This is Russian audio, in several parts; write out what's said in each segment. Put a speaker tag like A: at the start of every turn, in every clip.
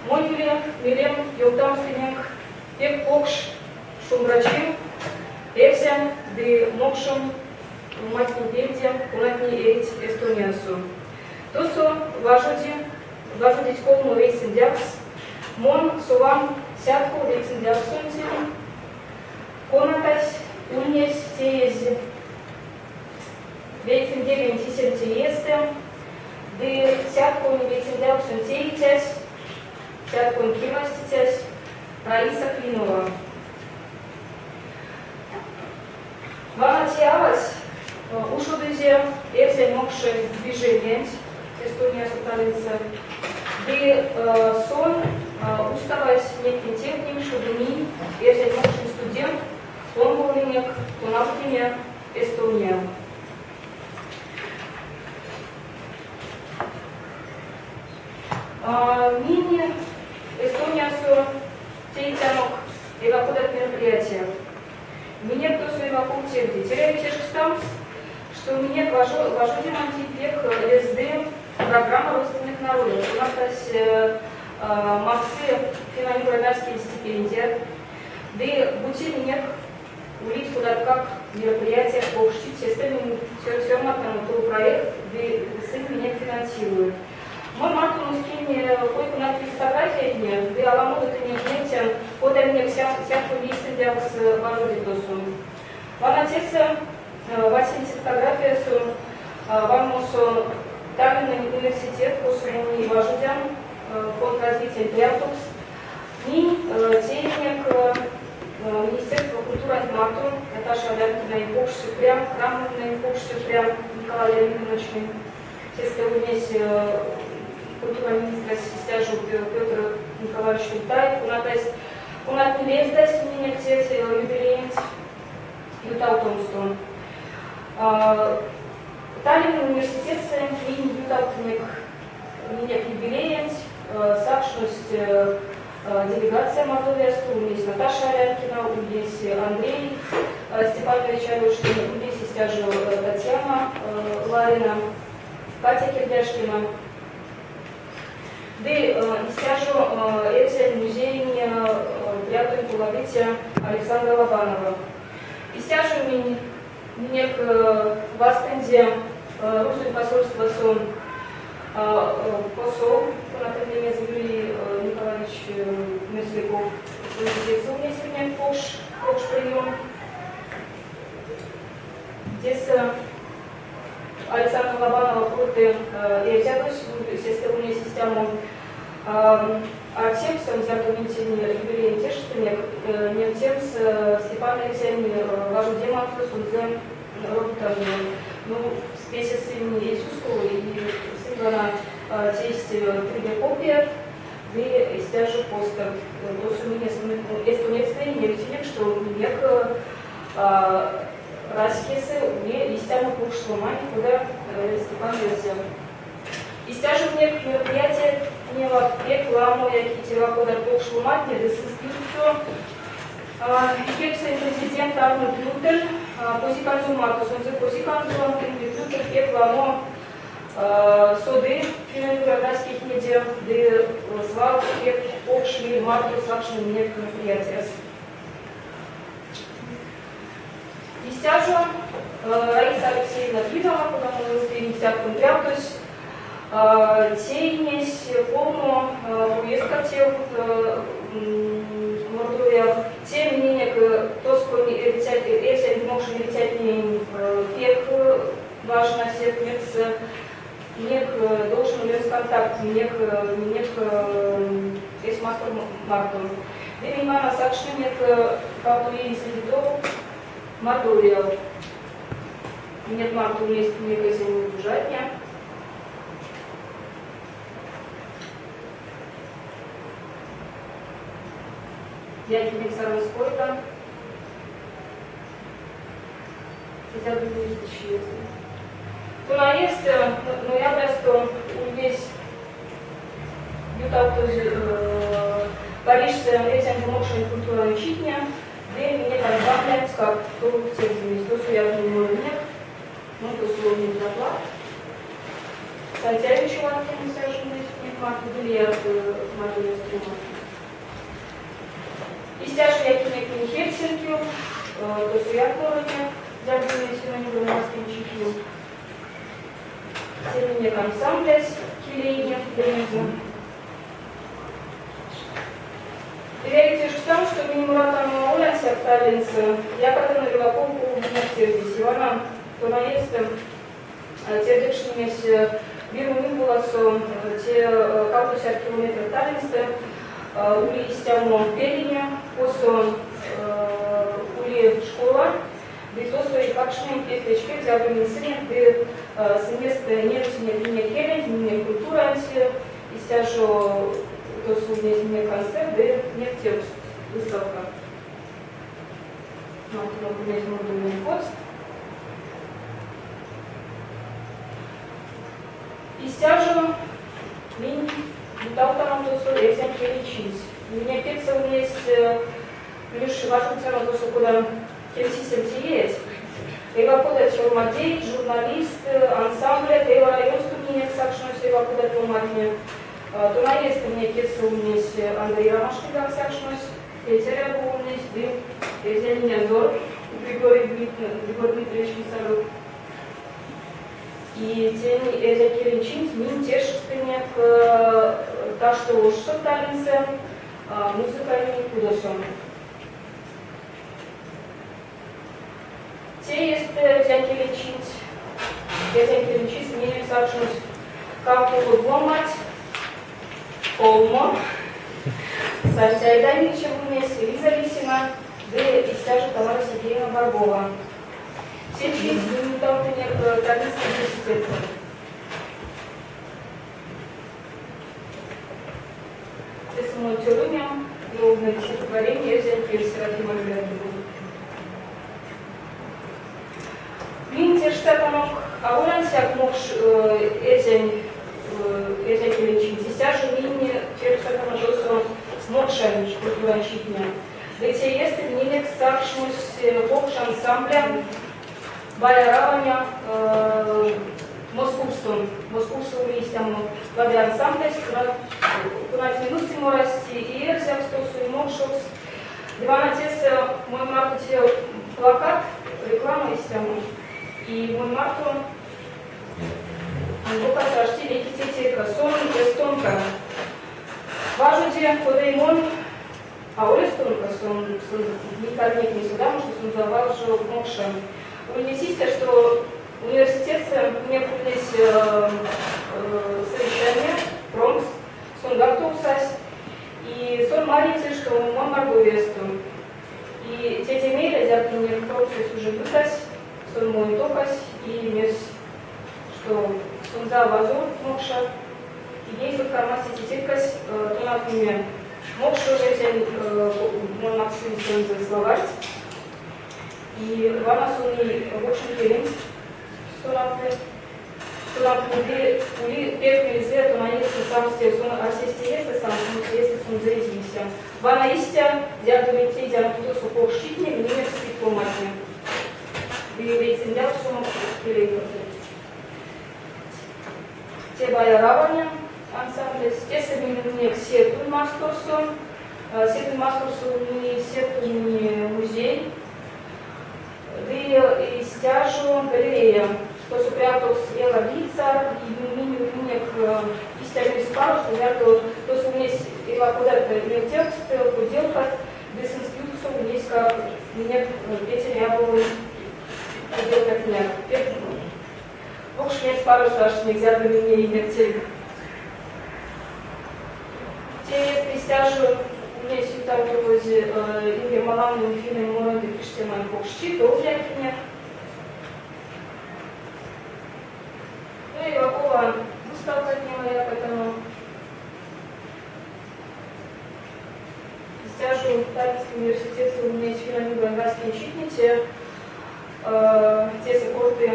A: Монюле, Милем, Йолтамственник, Пек Покш, Шумрачи, Эвзя, Ды Мокшум, Матни Бельдя, Кунатни Эрить Эстониасу. Тосо важудить колму Рейсендякс, Мон Сувам Сятку Рейсендяксунтин, Конатась, Уньес Теези, Рейсендерин Тисен Тиесте, Ды Сятку Рейсендяксунтеитясь, Сятку Киваститясь, Раиса Клинова. Ванатиавас, Ушудызе, Эвзе Мокши движение, Эстония суталица, Ды сон, уставась неким техним, чтобы ни, Эвзе Мокши студент, он был нек, то например, Эстония. Мини Эстония су тейтянок эвакудат мероприятия. Мне кто своего пункте теряете шестам, что мне вожу демонтипек СД программа родственных народов. У нас Максы финансово-гражданские стипендии. Да бути мне улить куда-то как мероприятие общить, системный все матом проект, да сын меня финансирует. Мой матом скине койку на 3 фотографии, да аламуду ты не знаете, вот мне всякую весен для вас вожу досу. Ван отец 80 фотографий су вам мусу Таллинный университет по своему вождям фонд развития Пиартукс и техник Министерства культуры Антмату Наташа Аляркина и Покши прям Крамовна и Покши прям Николай Леонидович все вместе культура министра стяжу Петр Николаевич Тай у нас не лез дать меня все юбилеент Ютал Томстон Таллинный университет и Ютал меня юбилеент сакшность делегация Мордовия, есть Наташа Аляркина, есть Андрей Степанович Алешкин, есть стяжу Татьяна Ларина, Катя Кирдяшкина. Да стяжу эксель музей прятую Кулабития Александра Лобанова. И стяжу мне в Астенде русское посольство сон посол, например, Юрий Николаевич Мерзляков, лицо вместе мне Покш прием. Здесь Александр Лобанова Круты и взялась, естественно, у меня систему Артемсом, взятым юбилеем тешественно, не тем с Степаном Евсеем, вашу демонстрацию, судзем, роботами, ну, спеси сын Иисусу и сын тесть трибекопия, и стяжу постер. То есть у меня эстонецкое не видели, что у меня раскисы мне истяну пошло мани, куда Степан Евсеем. И стяжу мне мероприятие не в рекламу, я китила куда пошло мать, не десинституцию. Икекса президент Арнольд Лютер, Позиканзу Мартус, он за Позиканзу, Лютер, рекламу соды, финансово-гражданских медиа, где звал, как общий Мартус, ваши мне мероприятия. И стяжу Раиса Алексеевна Фидова, потому что мы успели взять контракт, то есть тейнесь полну уезкатил Мордовия, тем мнение, кто сколько если не можешь лететь не пек важно всех нек должен быть контакт, нек есть мастер Мартон. И мама сакши нек как и следов Мордовия. Нет Мартон есть некая земля бюджетная. Я тебе сразу сколько. Хотя бы 2000. То на есть, но я просто весь ютал парижская этим помогшая культура учитня, где мне контактнять как то в тех здесь. То, что я думаю, нет, ну, то, что не заплат. Хотя еще не совершенно есть. мартуделия мартуделия струма. Истяжу якинекин Хельсинкию, то суяклороне, дядюне синоним Москвичикию. Термине ансамбляс, килейне, денизм. И верите же в том, что минимуратам Оленся Таллинса, я когда на Реваковку в Сервисе, она то наездом, те дышнемесь вирумин буласом, те 50 километров Таллинста, ули истямо пелине, посо ули школа, битосо и какшные петлечки, взявлены сыне, где совместно нервные линии келень, линии культура, истяжу то суднесь мне концерт, да нет текст, выставка. Вот, здесь модульный код. Истяжу мини буталканом тосу экзем келечись. У меня пицца у меня есть лишь важный цену тосу, куда келечисем тиеет. Ева куда тёрмадей, журналист, ансамбля, ева район ступнение сакшнусь, ева куда тёрмадей. То наест у меня пицца у меня есть Андрей Ромашки, как сакшнусь, Петеря у меня есть дым, здесь меня зор, Григорий Дмитриевич Мисаров. И тени эти келенчин, мин тешестыне к та, что уж соталинце, музыкальный кудосом. Те есть келенчин, мне сакшнусь, как улыбомать, Олмо, Сартя Айдавича вместе, Лиза Лисина, да и стяжа Тамара Сергеевна Барбова. Все чьи там нет традиции университета. Здесь мы тюрюнем, ровно стихотворение, я взял Серафима Львовна. Видите, что там, а у нас как мог этим келенчин. Здесь же линии через это нажился смокшан, что раньше-дня. Ведь есть линия к сакшнусь бокш ансамбля Байараваня Московством. Московством есть там воды ансамбля, кунать минуты морости и взял стосу и мокшос. Диван отец мой марку плакат, реклама есть там. И мой марку Букаса штили китетека, сон и эстонка. Важуде кодеймон, а олестонка сон никак не сюда, потому что сон заважу мокша. Вы не сите, что университет мне принес совещание, промс, сон готовсась, и сон маленький, что мой маргу весту. И те темели, взяты мне промсус уже вытась, сон мой токась, и мес, что Сунза Вазур Мокша, и есть в кармасе тетикась, то например, Мокша взять мой Максим Сунза словарь, и вана суни в общем деле, что например, ули первый лизе, то на есть сам стиль, сон арсисти есть, сам есть Сунза известия. Вана истя, взять до метей, взять на тусу полщитни, в ней спит по матери. Вы видите, взять сумму перейдет. Те Байараваня ансамбль, если мне все тут мастерсон, не музей, и стяжу галерея, что супрятал ела лица, и мне истяжный спарус, то у меня куда-то не текст, поделка, без институции, у меня как мне Петя Рябовый поделка княг. Бог шмец пару аж нельзя до меня и нертель. Те пристяжу у меня сюда возле Ингер Малавны, Финны, Мороды, пишите мой бог щит, то уже княг. Ну и какого выставка от него я поэтому пристяжу Таллинский университет, у меня есть финны, болгарские читницы, те саппорты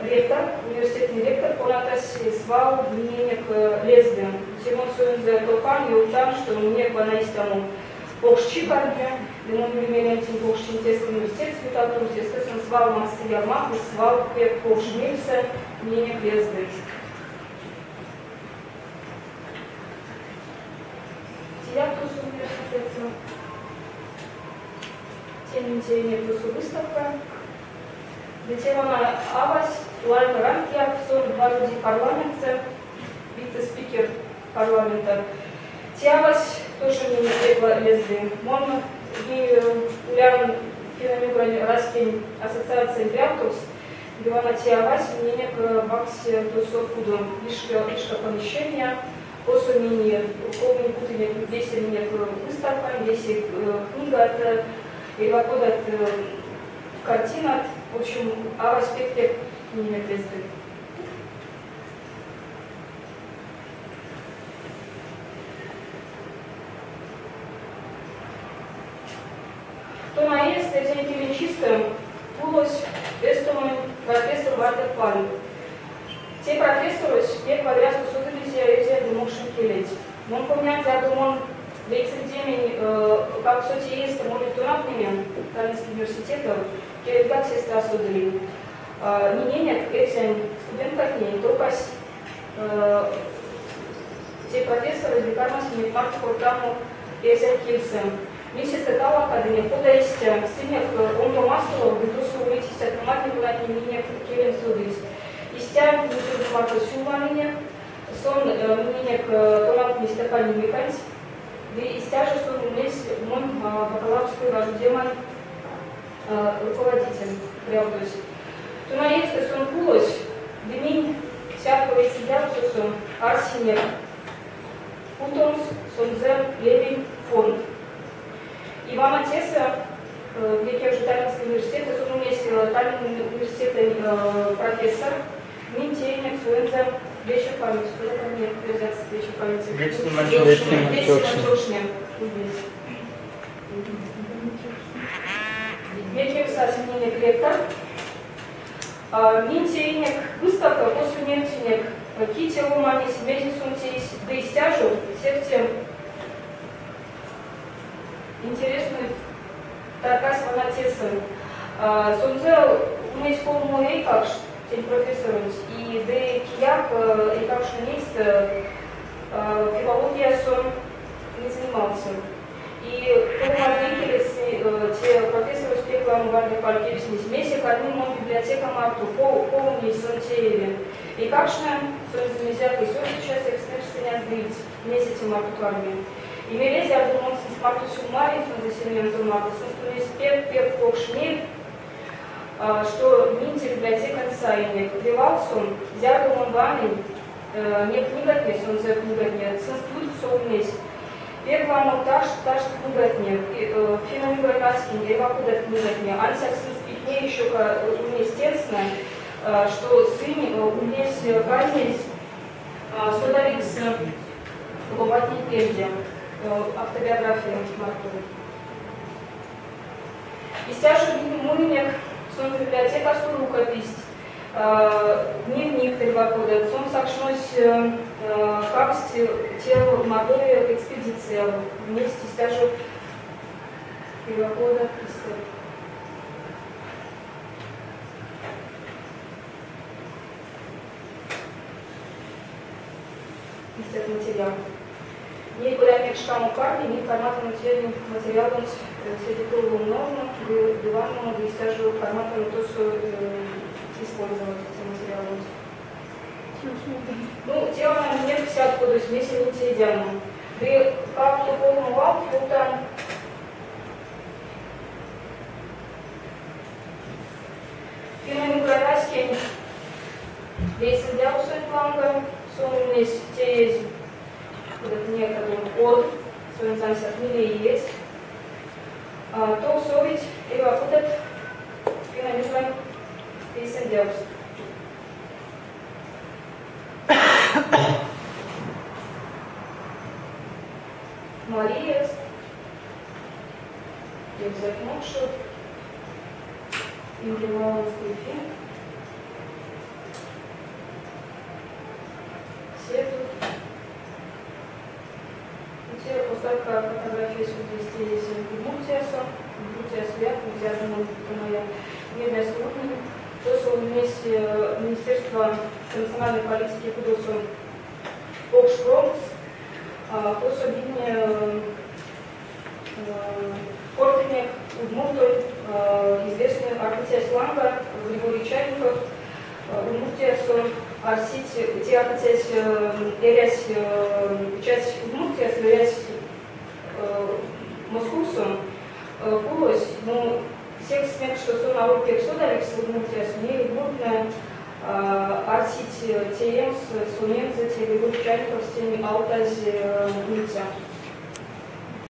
A: ректор, университетный ректор, понатас свал мнение к лезвию. Симон Суинзе Толпан, и учан, что мне к наистому Богщикарне, но мы имеем этим Богщинтесский университет, Святотрус, естественно, свал массы ярмак, и свал к Богшмельса, мнение к лезвию. Яптусу университета. Тем интереснее выставка. Детевана Авась, Лайка Ранкия, сон два люди парламента, вице-спикер парламента. Тявась тоже не требовала лезды. Мон и улян феномен Раскин ассоциации Яптус, Дивана Тявась, мнение к баксе тусов куда лишь помещение. После меня, полный путь, здесь меня выставка, здесь книга от Ивакода, картина, в общем, о аспекте меня звезды. То на есть, если чисто, булось тестовым профессор Вальтер Паль. Те профессоры, те квадратные судовизи, эти думавшие келеть. Он помнят, я думаю, лейцендемень, как сути есть, может, тунапными, Таллинский университет, как сестра судили. Нет, эти студенты не только те профессоры, декармас, не марки программу Эзер Кильсен. Вместе с Татала Академия, куда есть сильных, он по мастеру, ведутся умейтесь от матни, куда не меня келем судить. Истя, не буду марка сюманине, сон мнение к тонат мистакальни мекать, и истя же сон уместь мой бакалаврский ваш демон руководитель, правдусь. То на есть сон пулось, демень всякого сидят сон арсинер, путомс, сонзер, левень, фонд. Ивана Теса, где уже Таллинский университет, сон уместь Таллинский университет профессор. Минтейник, Суэнза, вечер памяти. Кто это мне привязаться к вечер памяти? Вечер Манчошня. Вечер Сасинник, ректор. Минтейник, выставка, после нефтяник, Кити Лумани, Семейный Сунтейс, да и стяжу всех тем интересную Таркас Ванатеса. Сунзел, у меня есть полмурей, как что. Тем профессором, и де кияк, и как шумист, филология сон не занимался. И полумарникелес, те профессоры спекла Мугарда Палькевис, смеси, одним он библиотека Марту, полумни сон тееве. И как шнем, сон замезяк, и сон сейчас их снешься не месяце Марту Карми. И мерези, я думал, с Марту Сюмари, сон заселен за Марту, сон стуне спек, пек, пок, шмель, что Минти библиотека Сайник, Вивалсун, Зярду Монбанин, не книга нет, он за книга нет, Санскрит все вместе. Первому таш книга нет, Феномен Гракаский, Евакуда книга нет, Ансак Санскритне еще естественно, что сын умеет казнить Сударикс Лобатник Перди, автобиография Марту. И стяжу Муйнек, сон библиотека, что рукопись, дневник Тельвакода, сон сакшнось капсть тело Мордовия экспедиция вместе стяжу Тельвакода. Этот материал. Не куда шкаму карты, не форматом материалом среди круглого множного, диванному, где стяжу форматом то, что использовать эти материалы. Ну, тело нам нет всякого, то есть вместе не те идеально. Да как то полный вал, то там феномен Градайский, весь идеал Суэнпланга, сон вместе те есть. Вот некоторым от Суэнцанса книги есть. То совить и вакутат феномен Пейсендеус. Мария, Евзек Мокшут, Индиваловский фильм, Сету. Теперь поставка фотографии сюда есть Мутиасу, я, моя медная служба, то, что вместе Министерства национальной политики Кудосу Окшпромс, то, что Кортенек, Удмуртой, известный архитектор Ланга, Григорий Чайников, Удмуртия, сон, арсить, те архитект, эрясь, часть Удмуртия, связь Москву, Пулось, но всех смех, что сон аур персода, Алекс Удмуртия, суней, Удмуртная, арсить, теем, сунем, за те Григорий Чайников, с теми аутази, Митя.